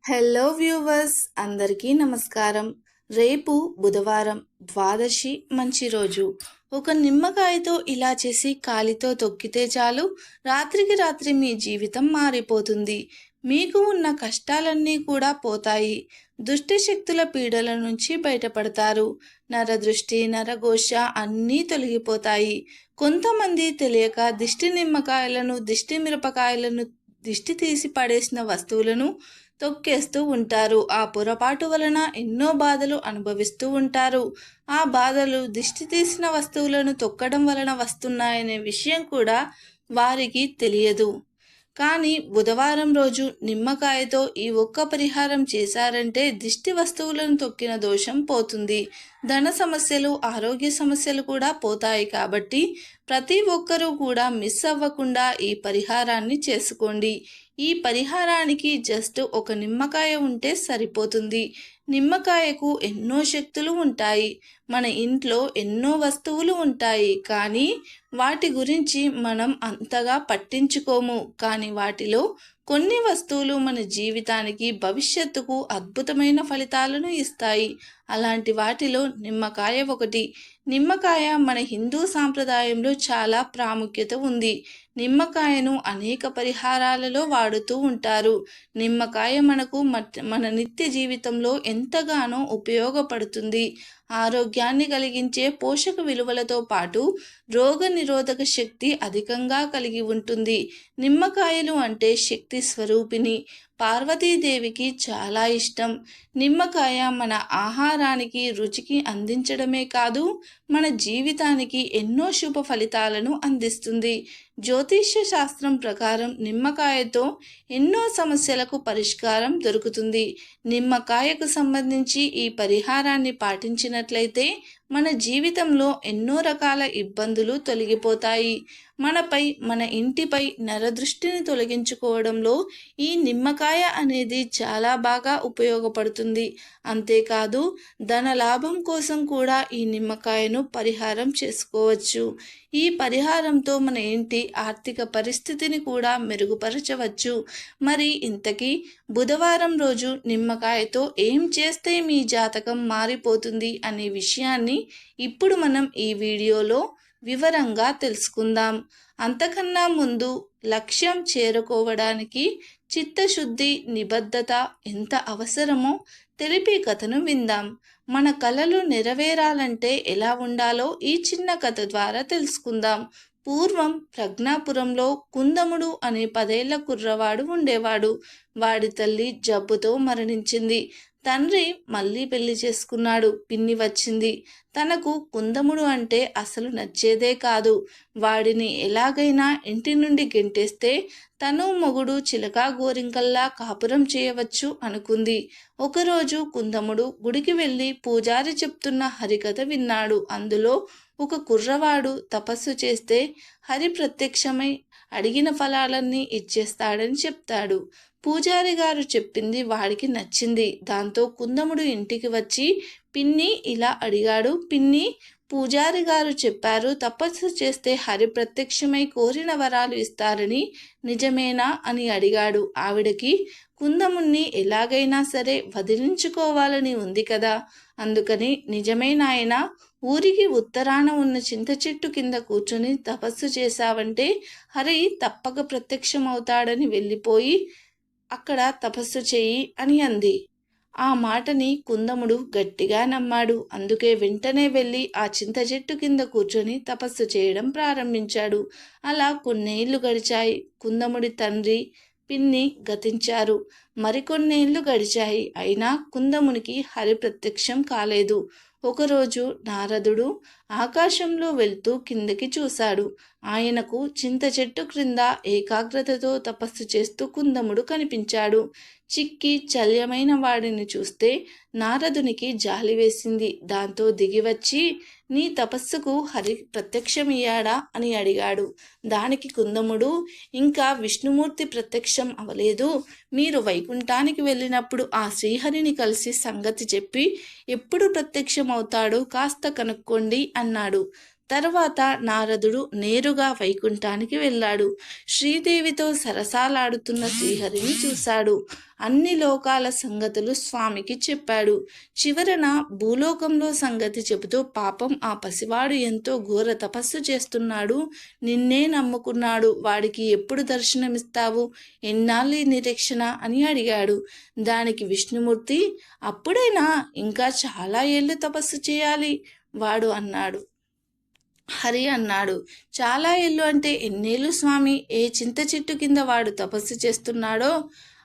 Hello viewers, అందరికీ నమస్కారం. రేపు బుధవారం, ద్వాదశి, మంచి రోజు. ఒక నిమ్మకాయతో ఇలా చేసి కాలితో తొక్కితే చాలు, రాత్రికి రాత్రి మీ జీవితం మారిపోతుంది. మీకు ఉన్న కష్టాలన్నీ కూడా పోతాయి. దుష్ట శక్తుల పీడల నుంచి బయటపడతారు. నరదృష్టి, నరఘోష అన్నీ తొలగిపోతాయి. కొంతమంది తెలియక దిష్టి నిమ్మకాయలను, దిష్టి మిరపకాయలను, దిష్టి తీసి పడేసిన వస్తువులను తొక్కేస్తూ ఉంటారు. ఆ పొరపాటు వలన ఎన్నో బాధలు అనుభవిస్తూ ఉంటారు. ఆ బాధలు దిష్టి తీసిన వస్తువులను తొక్కడం వలన వస్తున్నాయనే విషయం కూడా వారికి తెలియదు. కానీ బుధవారం రోజు నిమ్మకాయతో ఈ ఒక్క పరిహారం చేశారంటే దిష్టి వస్తువులను తొక్కిన దోషం పోతుంది. ధన సమస్యలు, ఆరోగ్య సమస్యలు కూడా పోతాయి. కాబట్టి ప్రతి ఒక్కరూ కూడా మిస్ అవ్వకుండా ఈ పరిహారాన్ని చేసుకోండి. ఈ పరిహారానికి జస్ట్ ఒక నిమ్మకాయ ఉంటే సరిపోతుంది. నిమ్మకాయకు ఎన్నో శక్తులు ఉంటాయి. మన ఇంట్లో ఎన్నో వస్తువులు ఉంటాయి, కానీ వాటి గురించి మనం అంతగా పట్టించుకోము. కానీ వాటిలో కొన్ని వస్తువులు మన జీవితానికి, భవిష్యత్తుకు అద్భుతమైన ఫలితాలను ఇస్తాయి. అలాంటి వాటిలో నిమ్మకాయ ఒకటి. నిమ్మకాయ మన హిందూ సాంప్రదాయంలో చాలా ప్రాముఖ్యత ఉంది. నిమ్మకాయను అనేక పరిహారాలలో వాడుతూ ఉంటారు. నిమ్మకాయ మనకు మన నిత్య జీవితంలో ఎంతగానో ఉపయోగపడుతుంది. ఆరోగ్యాన్ని కలిగించే పోషక విలువలతో పాటు రోగ నిరోధక శక్తి అధికంగా కలిగి ఉంటుంది. నిమ్మకాయలు అంటే శక్తి స్వరూపిణి. పార్వతీదేవికి చాలా ఇష్టం. నిమ్మకాయ మన ఆహారానికి, రుచికి అందించడమే కాదు, మన జీవితానికి ఎన్నో శుభ ఫలితాలను అందిస్తుంది. జ్యోతిష్య శాస్త్రం ప్రకారం నిమ్మకాయతో ఎన్నో సమస్యలకు పరిష్కారం దొరుకుతుంది. నిమ్మకాయకు సంబంధించి ఈ పరిహారాన్ని పాటించినట్లయితే మన జీవితంలో ఎన్నో రకాల ఇబ్బందులు తొలగిపోతాయి. మనపై, మన ఇంటిపై నరదృష్టిని తొలగించుకోవడంలో ఈ నిమ్మకాయ అనేది చాలా బాగా ఉపయోగపడుతుంది. అంతేకాదు, ధన లాభం కోసం కూడా ఈ నిమ్మకాయను పరిహారం చేసుకోవచ్చు. ఈ పరిహారంతో మన ఇంటి ఆర్థిక పరిస్థితిని కూడా మెరుగుపరచవచ్చు. మరి ఇంతకీ బుధవారం రోజు నిమ్మకాయతో ఏం చేస్తే మీ జాతకం మారిపోతుంది అనే విషయాన్ని ఇప్పుడు మనం ఈ వీడియోలో వివరంగా తెలుసుకుందాం. అంతకన్నా ముందు లక్ష్యం చేరుకోవడానికి చిత్తశుద్ధి, నిబద్ధత ఎంత అవసరమో తెలిపే కథను విందాం. మన కలలు నెరవేరాలంటే ఎలా ఉండాలో ఈ చిన్న కథ ద్వారా తెలుసుకుందాం. పూర్వం ప్రజ్ఞాపురంలో కుందముడు అనే 10 ఏళ్ల కుర్రవాడు ఉండేవాడు. వాడి తల్లి జబ్బుతో మరణించింది. తండ్రి మళ్ళీ పెళ్లి చేసుకున్నాడు. పిన్ని వచ్చింది. తనకు కుందముడు అంటే అసలు నచ్చేదే కాదు. వాడిని ఎలాగైనా ఇంటి నుండి గెంటేస్తే తను మొగుడు చిలకా గోరింకల్లా కాపురం చేయవచ్చు అనుకుంది. ఒకరోజు కుందముడు గుడికి వెళ్ళి పూజారి చెప్తున్న హరికథ విన్నాడు. అందులో ఒక కుర్రవాడు తపస్సు చేస్తే హరి ప్రత్యక్షమై అడిగిన ఫలాలన్నీ ఇచ్చేస్తాడని చెప్తాడు. పూజారి గారు చెప్పింది వాడికి నచ్చింది. దాంతో కుందముడు ఇంటికి వచ్చి పిన్ని ఇలా అడిగాడు. పిన్ని, పూజారి గారు చెప్పారు తపస్సు చేస్తే హరి ప్రత్యక్షమై కోరిన వరాలు ఇస్తారని, నిజమేనా అని అడిగాడు. ఆవిడకి కుందముణ్ణి ఎలాగైనా సరే వదిలించుకోవాలని ఉంది కదా, అందుకని నిజమే నాయనా, ఊరికి ఉత్తరాన ఉన్న చింత చెట్టు కింద కూర్చొని తపస్సు చేశావంటే హరి తప్పక ప్రత్యక్షమవుతాడని వెళ్ళిపోయి అక్కడ తపస్సు చేయి అని అంది. ఆ మాటని కుందముడు గట్టిగా నమ్మాడు. అందుకే వెంటనే వెళ్ళి ఆ చింత చెట్టు కింద కూర్చొని తపస్సు చేయడం ప్రారంభించాడు. అలా కొన్నేళ్లు గడిచాయి. కుందముడి తండ్రి, పిన్ని గతించారు. మరికొన్నేళ్లు గడిచాయి. అయినా కుందమునికి హరి ప్రత్యక్షం కాలేదు. ఒకరోజు నారదుడు ఆకాశంలో వెళ్తూ కిందకి చూశాడు. ఆయనకు చింత చెట్టు క్రింద ఏకాగ్రతతో తపస్సు చేస్తూ కుందముడు కనిపించాడు. చిక్కి చల్యమైన వాడిని చూస్తే నారదునికి జాలి వేసింది. దాంతో దిగివచ్చి, నీ తపస్సుకు హరి ప్రత్యక్షమయ్యాడా అని అడిగాడు. దానికి కుందముడు, ఇంకా విష్ణుమూర్తి ప్రత్యక్షం అవలేదు. మీరు వైకుంఠానికి వెళ్ళినప్పుడు ఆ శ్రీహరిని కలిసి సంగతి చెప్పి ఎప్పుడు ప్రత్యక్షమవుతాడో కాస్త కనుక్కోండి అన్నాడు. తర్వాత నారదుడు నేరుగా వైకుంఠానికి వెళ్ళాడు. శ్రీదేవితో సరసాలాడుతున్న శ్రీహరిని చూశాడు. అన్ని లోకాల సంగతులు స్వామికి చెప్పాడు. చివరన భూలోకంలో సంగతి చెబుతూ పాపం ఆ పసివాడు ఎంతో ఘోర తపస్సు చేస్తున్నాడు, నిన్నే నమ్ముకున్నాడు, వాడికి ఎప్పుడు దర్శనమిస్తావు, ఎన్నాళ్ళు ఈ నిరీక్షణ అని అడిగాడు. దానికి విష్ణుమూర్తి, అప్పుడైనా ఇంకా చాలా ఏళ్ళు తపస్సు చేయాలి వాడు అన్నాడు. హరి అన్నాడు, చాలా ఏళ్ళు అంటే ఎన్నేళ్ళు స్వామి? ఏ చింత చెట్టు కింద వాడు తపస్సు చేస్తున్నాడో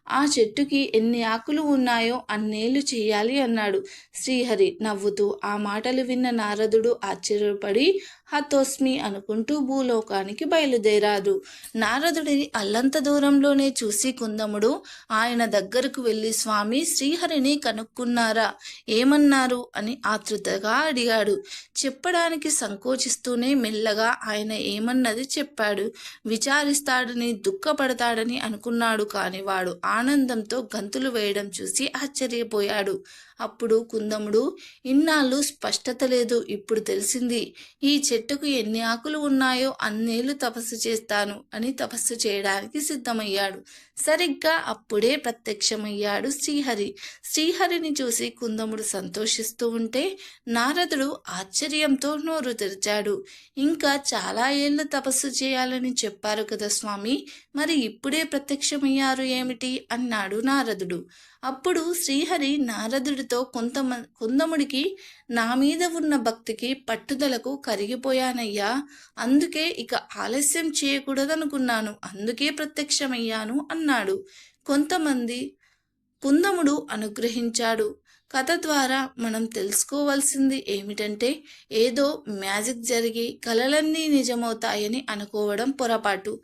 ఆ చెట్టుకి ఎన్ని ఆకులు ఉన్నాయో అన్నేళ్ళు చెయ్యాలి అన్నాడు. శ్రీహరి నవ్వుతూ ఆ మాటలు విన్న నారదుడు ఆశ్చర్యపడి హతోస్మి అనుకుంటూ భూలోకానికి బయలుదేరాడు. నారదుడిని అల్లంత దూరంలోనే చూసి కుందముడు ఆయన దగ్గరకు వెళ్ళి, స్వామి శ్రీహరిని కనుక్కున్నారా, ఏమన్నారు అని ఆతృతగా అడిగాడు. చెప్పడానికి సంకోచిస్తూనే మెల్లగా ఆయన ఏమన్నది చెప్పాడు. విచారిస్తాడని దుఃఖపడతాడని అనుకున్నాడు, కాని వాడు ఆనందంతో గంతులు వేయడం చూసి ఆశ్చర్యపోయాడు. అప్పుడు కుందముడు, ఇన్నాళ్ళు స్పష్టత లేదు, ఇప్పుడు తెలిసింది. ఈ చెట్టుకు ఎన్ని ఆకులు ఉన్నాయో అన్నేళ్ళు తపస్సు చేస్తాను అని తపస్సు చేయడానికి సిద్ధమయ్యాడు. సరిగ్గా అప్పుడే ప్రత్యక్షమయ్యాడు శ్రీహరి. శ్రీహరిని చూసి కుందముడు సంతోషిస్తూ ఉంటే నారదుడు ఆశ్చర్యంతో నోరు తెరిచాడు. ఇంకా చాలా ఏళ్ళు తపస్సు చేయాలని చెప్పారు కదా స్వామి, మరి ఇప్పుడే ప్రత్యక్షమయ్యారు ఏమిటి అన్నాడు నారదుడు. అప్పుడు శ్రీహరి నారదుడితో, కుందముడికి నా మీద ఉన్న భక్తికి పట్టుదలకు కరిగిపోయానయ్యా, అందుకే ఇక ఆలస్యం చేయకూడదనుకున్నాను, అందుకే ప్రత్యక్షమయ్యాను అన్నాడు. కుందముడు అనుగ్రహించాడు. కథ ద్వారా మనం తెలుసుకోవాల్సింది ఏమిటంటే, ఏదో మ్యాజిక్ జరిగి కలలన్నీ నిజమవుతాయని అనుకోవడం పొరపాటు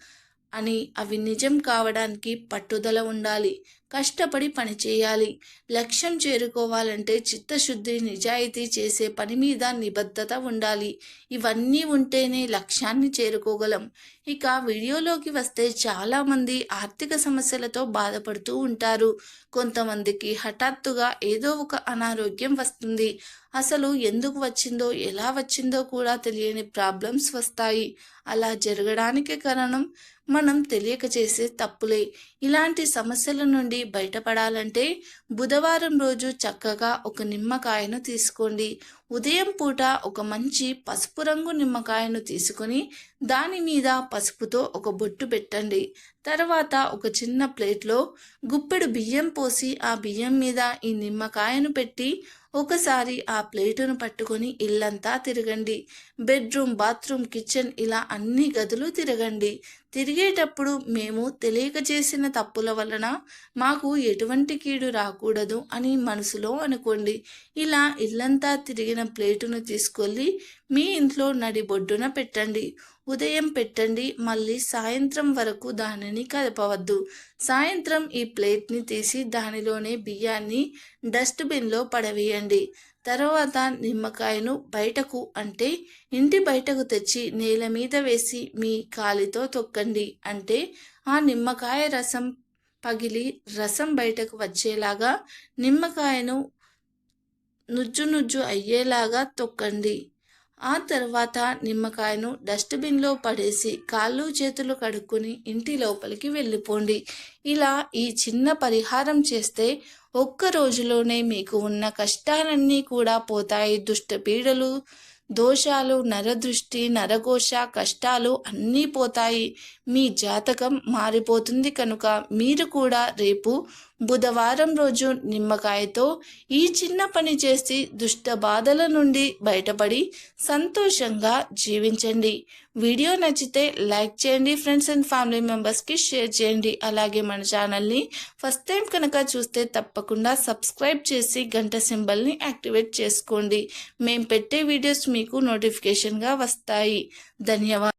అని, అవి నిజం కావడానికి పట్టుదల ఉండాలి, కష్టపడి పని చేయాలి. లక్ష్యం చేరుకోవాలంటే చిత్తశుద్ధి, నిజాయితీ, చేసే పని మీద నిబద్ధత ఉండాలి. ఇవన్నీ ఉంటేనే లక్ష్యాన్ని చేరుకోగలం. ఇక వీడియోలోకి వస్తే చాలామంది ఆర్థిక సమస్యలతో బాధపడుతూ ఉంటారు. కొంతమందికి హఠాత్తుగా ఏదో ఒక అనారోగ్యం వస్తుంది. అసలు ఎందుకు వచ్చిందో, ఎలా వచ్చిందో కూడా తెలియని ప్రాబ్లమ్స్ వస్తాయి. అలా జరగడానికి కారణం మనం తెలియక చేసే తప్పులే. ఇలాంటి సమస్యల నుండి బయటపడాలంటే బుధవారం రోజు చక్కగా ఒక నిమ్మకాయను తీసుకోండి. ఉదయం పూట ఒక మంచి పసుపు రంగు నిమ్మకాయను తీసుకొని దాని మీద పసుపుతో ఒక బొట్టు పెట్టండి. తర్వాత ఒక చిన్న ప్లేట్లో గుప్పెడు బియ్యం పోసి ఆ బియ్యం మీద ఈ నిమ్మకాయను పెట్టి ఒకసారి ఆ ప్లేటును పట్టుకొని ఇల్లంతా తిరగండి. బెడ్రూమ్, బాత్రూమ్, కిచెన్ ఇలా అన్ని గదులు తిరగండి. తిరిగేటప్పుడు మేము తెలియక చేసిన తప్పుల వలన మాకు ఎటువంటి కీడు రాకూడదు అని మనసులో అనుకోండి. ఇలా ఇల్లంతా తిరిగిన ప్లేటును తీసుకెళ్ళి మీ ఇంట్లో నడిబొడ్డున పెట్టండి. ఉదయం పెట్టండి, మళ్ళీ సాయంత్రం వరకు దానిని కదపవద్దు. సాయంత్రం ఈ ప్లేట్ని తీసి దానిలోనే బియ్యాన్ని డస్ట్బిన్లో పడవేయండి. తర్వాత నిమ్మకాయను బయటకు, అంటే ఇంటి బయటకు తెచ్చి నేల మీద వేసి మీ కాలితో తొక్కండి. అంటే ఆ నిమ్మకాయ రసం పగిలి రసం బయటకు వచ్చేలాగా నిమ్మకాయను నుజ్జు అయ్యేలాగా తొక్కండి. ఆ తర్వాత నిమ్మకాయను డస్ట్బిన్లో పడేసి కాళ్ళు చేతులు కడుక్కొని ఇంటి లోపలికి వెళ్ళిపోండి. ఇలా ఈ చిన్న పరిహారం చేస్తే ఒక్క రోజులోనే మీకు ఉన్న కష్టాలన్నీ కూడా పోతాయి. దుష్ట పీడలు, దోషాలు, నరదృష్టి, నరఘోష, కష్టాలు అన్నీ పోతాయి. మీ జాతకం మారిపోతుంది. కనుక మీరు కూడా రేపు బుధవారం రోజు నిమ్మకాయతో ఈ చిన్న పని చేసి దుష్ట బాధల నుండి బయటపడి సంతోషంగా జీవించండి. వీడియో నచ్చితే లైక్ చేయండి, ఫ్రెండ్స్ అండ్ ఫ్యామిలీ మెంబర్స్కి షేర్ చేయండి. అలాగే మన ఛానల్ని ఫస్ట్ టైం కనుక చూస్తే తప్పకుండా సబ్స్క్రైబ్ చేసి గంట సింబల్ని యాక్టివేట్ చేసుకోండి. మేము పెట్టే వీడియోస్ మీకు నోటిఫికేషన్గా వస్తాయి. ధన్యవాదాలు.